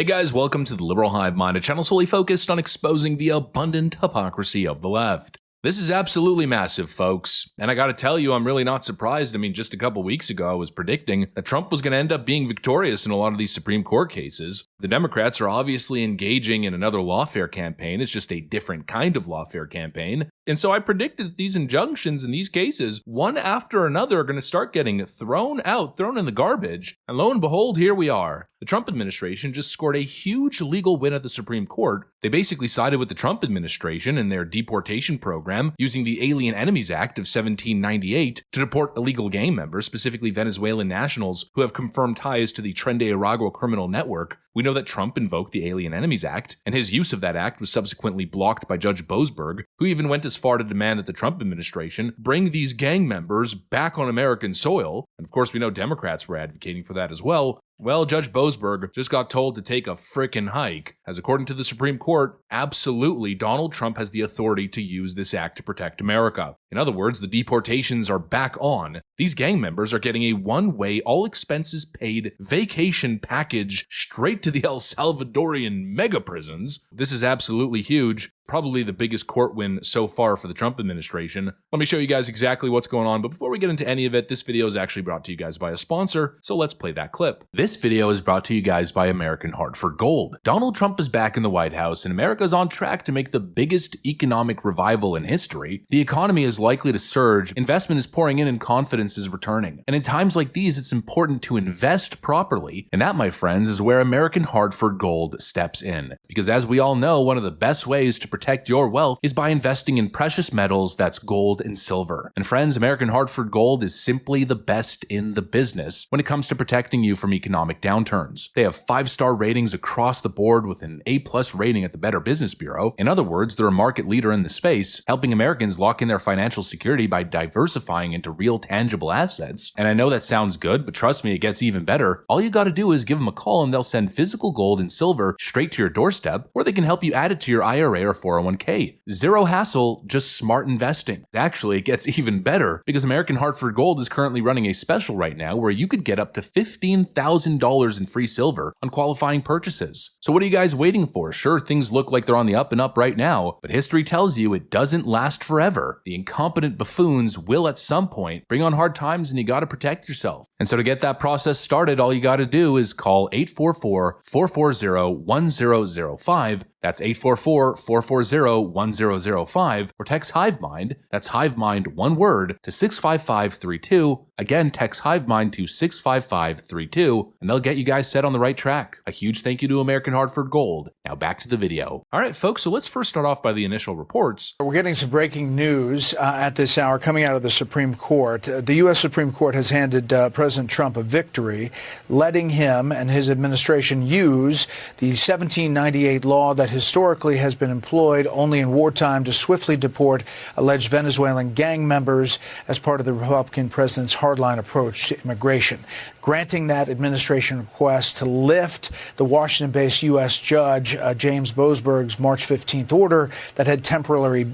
Hey guys, welcome to the Liberal Hivemind, a channel solely focused on exposing the abundant hypocrisy of the left. This is absolutely massive, folks, and I gotta tell you, I'm really not surprised. I mean, just a couple weeks ago, I was predicting that Trump was gonna end up being victorious in a lot of these Supreme Court cases. The Democrats are obviously engaging in another lawfare campaign. It's just a different kind of lawfare campaign. And so I predicted that these injunctions in these cases, one after another, are going to start getting thrown in the garbage. And lo and behold, here we are. The Trump administration just scored a huge legal win at the Supreme Court. They basically sided with the Trump administration in their deportation program, using the Alien Enemies Act of 1798 to deport illegal gang members, specifically Venezuelan nationals who have confirmed ties to the Tren de Aragua criminal network. We know that Trump invoked the Alien Enemies Act, and his use of that act was subsequently blocked by Judge Boasberg, who even went as far to demand that the Trump administration bring these gang members back on American soil. And of course, we know Democrats were advocating for that as well. Well, Judge Boasberg just got told to take a frickin' hike, as according to the Supreme Court, absolutely Donald Trump has the authority to use this act to protect America. In other words, the deportations are back on. These gang members are getting a one-way, all-expenses-paid vacation package straight to the El Salvadorian mega prisons. This is absolutely huge. Probably the biggest court win so far for the Trump administration. Let me show you guys exactly what's going on, but before we get into any of it, this video is actually brought to you guys by a sponsor, so let's play that clip. This video is brought to you guys by American Hartford Gold. Donald Trump is back in the White House, and America is on track to make the biggest economic revival in history. The economy is likely to surge, investment is pouring in, and confidence is returning. And in times like these, it's important to invest properly, and that, my friends, is where American Hartford Gold steps in. Because as we all know, one of the best ways to protect your wealth is by investing in precious metals, that's gold and silver. And friends, American Hartford Gold is simply the best in the business when it comes to protecting you from economic downturns. They have 5-star ratings across the board with an A+ rating at the Better Business Bureau. In other words, they're a market leader in the space, helping Americans lock in their financial security by diversifying into real tangible assets. And I know that sounds good, but trust me, it gets even better. All you gotta do is give them a call and they'll send physical gold and silver straight to your doorstep, or they can help you add it to your IRA or 401k. Zero hassle, just smart investing. Actually, it gets even better because American Hartford Gold is currently running a special right now where you could get up to $15,000 in free silver on qualifying purchases. So what are you guys waiting for? Sure, things look like they're on the up and up right now, but history tells you it doesn't last forever. The incompetent buffoons will at some point bring on hard times, and you gotta protect yourself. And so to get that process started, all you gotta do is call 844-440-1005. That's 844-440-1005, or text Hivemind, that's Hivemind one word, to 65532. Again, text Hivemind to 65532, and they'll get you guys set on the right track. A huge thank you to American Hartford Gold. Now back to the video. All right, folks, so let's first start off by the initial reports. We're getting some breaking news at this hour coming out of the Supreme Court. The U.S. Supreme Court has handed President Trump a victory, letting him and his administration use the 1798 law that historically has been employed only in wartime to swiftly deport alleged Venezuelan gang members as part of the Republican president's hardline approach to immigration, granting that administration request to lift the Washington-based U.S. judge James Boasberg's March 15th order that had temporarily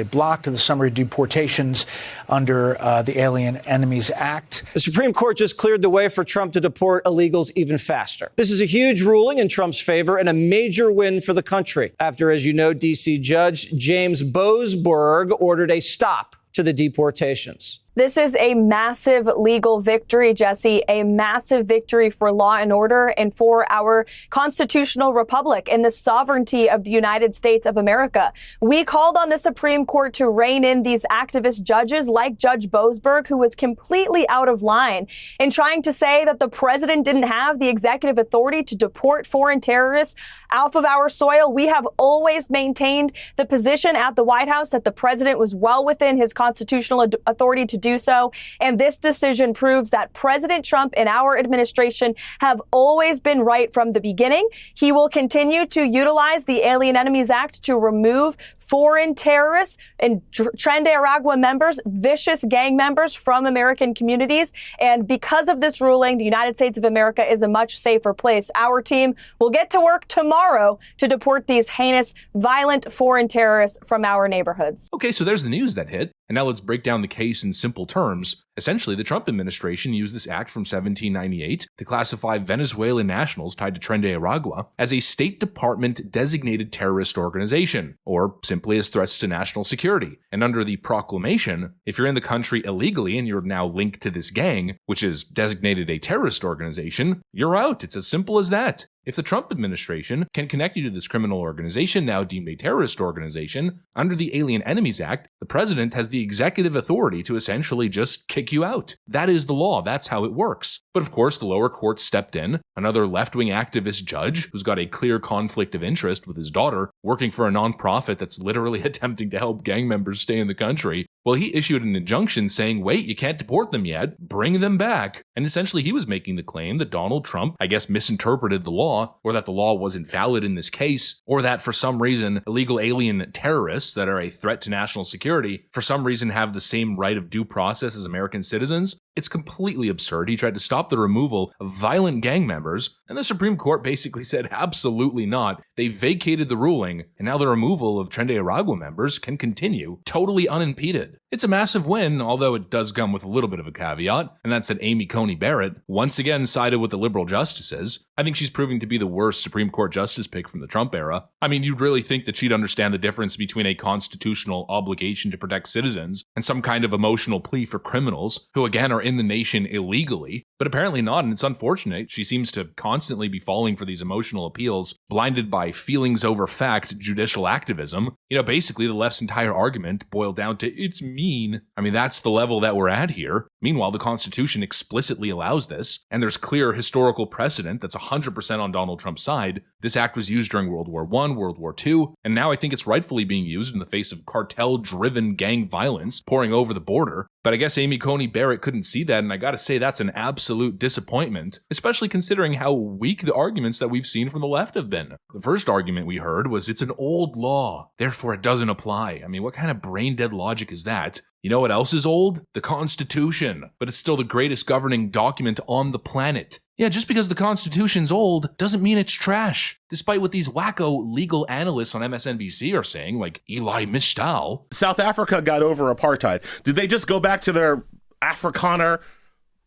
blocked the summary deportations under the Alien Enemies Act. The Supreme Court just cleared the way for Trump to deport illegals even faster. This is a huge ruling in Trump's favor and a major win for the country after, as you know, D.C. Judge James Boasberg ordered a stop to the deportations. This is a massive legal victory, Jesse, a massive victory for law and order and for our constitutional republic and the sovereignty of the United States of America. We called on the Supreme Court to rein in these activist judges like Judge Boasberg, who was completely out of line in trying to say that the president didn't have the executive authority to deport foreign terrorists off of our soil. We have always maintained the position at the White House that the president was well within his constitutional authority to do so. And this decision proves that President Trump and our administration have always been right from the beginning. He will continue to utilize the Alien Enemies Act to remove foreign terrorists and Tren de Aragua members, vicious gang members from American communities. And because of this ruling, the United States of America is a much safer place. Our team will get to work tomorrow to deport these heinous, violent foreign terrorists from our neighborhoods. Okay, so there's the news that hit. And now let's break down the case in simple terms. Essentially, the Trump administration used this act from 1798 to classify Venezuelan nationals tied to Tren de Aragua as a State Department designated terrorist organization, or simply as threats to national security. And under the proclamation, if you're in the country illegally and you're now linked to this gang, which is designated a terrorist organization, you're out. It's as simple as that. If the Trump administration can connect you to this criminal organization, now deemed a terrorist organization, under the Alien Enemies Act, the president has the executive authority to essentially just kick you out. That is the law. That's how it works. But of course, the lower court stepped in. Another left-wing activist judge who's got a clear conflict of interest with his daughter working for a nonprofit that's literally attempting to help gang members stay in the country. Well, he issued an injunction saying, wait, you can't deport them yet, bring them back. And essentially he was making the claim that Donald Trump, I guess, misinterpreted the law, or that the law wasn't valid in this case, or that for some reason illegal alien terrorists that are a threat to national security for some reason have the same right of due process as American citizens. It's completely absurd. He tried to stop the removal of violent gang members, and the Supreme Court basically said absolutely not. They vacated the ruling, and now the removal of Tren de Aragua members can continue totally unimpeded. It's a massive win, although it does come with a little bit of a caveat, and that's that Amy Coney Barrett once again sided with the liberal justices. I think she's proving to be the worst Supreme Court justice pick from the Trump era. I mean, you'd really think that she'd understand the difference between a constitutional obligation to protect citizens and some kind of emotional plea for criminals who, again, are in the nation illegally. But apparently not, and it's unfortunate. She seems to constantly be falling for these emotional appeals, blinded by feelings over fact judicial activism. Basically the left's entire argument boiled down to, it's mean. I mean, that's the level that we're at here. Meanwhile, the Constitution explicitly allows this, and there's clear historical precedent that's 100% on Donald Trump's side. This act was used during World War I, World War II, and now I think it's rightfully being used in the face of cartel-driven gang violence pouring over the border. But I guess Amy Coney Barrett couldn't see that, and I gotta say that's an absolute disappointment, especially considering how weak the arguments that we've seen from the left have been. The first argument we heard was it's an old law, therefore it doesn't apply. I mean, what kind of brain-dead logic is that? You know what else is old? The Constitution. But it's still the greatest governing document on the planet. Yeah, just because the Constitution's old doesn't mean it's trash. Despite what these wacko legal analysts on MSNBC are saying, like Eli Mistal. South Africa got over apartheid. Did they just go back to their Afrikaner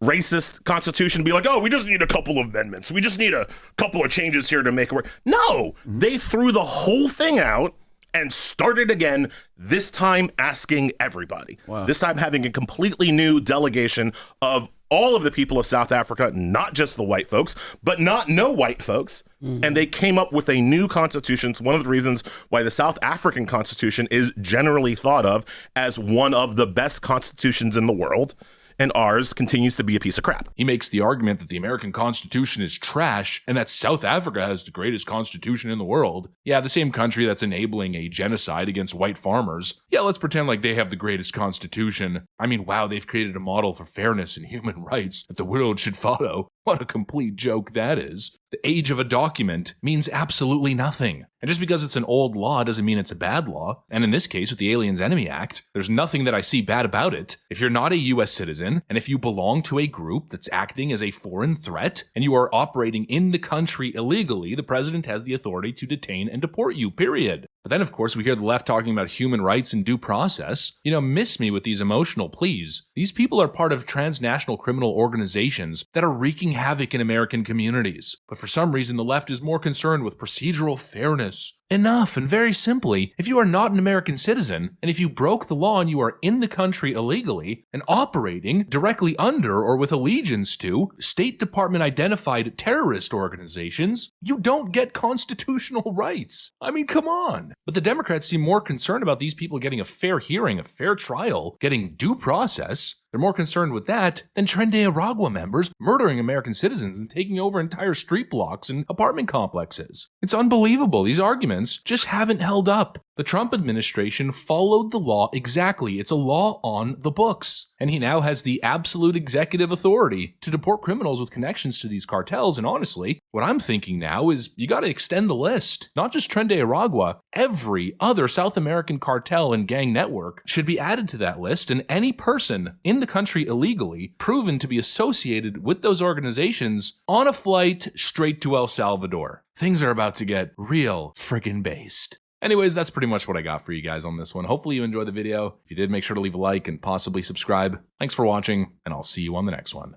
racist constitution and be like, oh, we just need a couple of amendments. We just need a couple of changes here to make it work? No, they threw the whole thing out and started again, this time asking everybody. Wow. This time having a completely new delegation of all of the people of South Africa, not just the white folks, but not no white folks. And they came up with a new constitution. It's one of the reasons why the South African constitution is generally thought of as one of the best constitutions in the world. And ours continues to be a piece of crap. He makes the argument that the American Constitution is trash and that South Africa has the greatest constitution in the world. Yeah, the same country that's enabling a genocide against white farmers. Yeah, let's pretend like they have the greatest constitution. I mean, wow, they've created a model for fairness and human rights that the world should follow. What a complete joke that is. The age of a document means absolutely nothing. And just because it's an old law doesn't mean it's a bad law. And in this case, with the Aliens Enemy Act, there's nothing that I see bad about it. If you're not a US citizen, and if you belong to a group that's acting as a foreign threat, and you are operating in the country illegally, the president has the authority to detain and deport you, period. But then, of course, we hear the left talking about human rights and due process. Miss me with these emotional pleas. These people are part of transnational criminal organizations that are wreaking havoc in American communities. But for some reason, the left is more concerned with procedural fairness. Enough, and very simply, if you are not an American citizen, and if you broke the law and you are in the country illegally and operating directly under or with allegiance to State Department identified terrorist organizations, you don't get constitutional rights. I mean, come on. But the Democrats seem more concerned about these people getting a fair hearing, a fair trial, getting due process. They're more concerned with that than Tren de Aragua members murdering American citizens and taking over entire street blocks and apartment complexes. It's unbelievable. These arguments just haven't held up. The Trump administration followed the law exactly. It's a law on the books. And he now has the absolute executive authority to deport criminals with connections to these cartels. And honestly, what I'm thinking now is you got to extend the list. Not just Tren de Aragua. Every other South American cartel and gang network should be added to that list. And any person in the country illegally proven to be associated with those organizations on a flight straight to El Salvador. Things are about to get real friggin' based. Anyways, that's pretty much what I got for you guys on this one. Hopefully you enjoyed the video. If you did, make sure to leave a like and possibly subscribe. Thanks for watching, and I'll see you on the next one.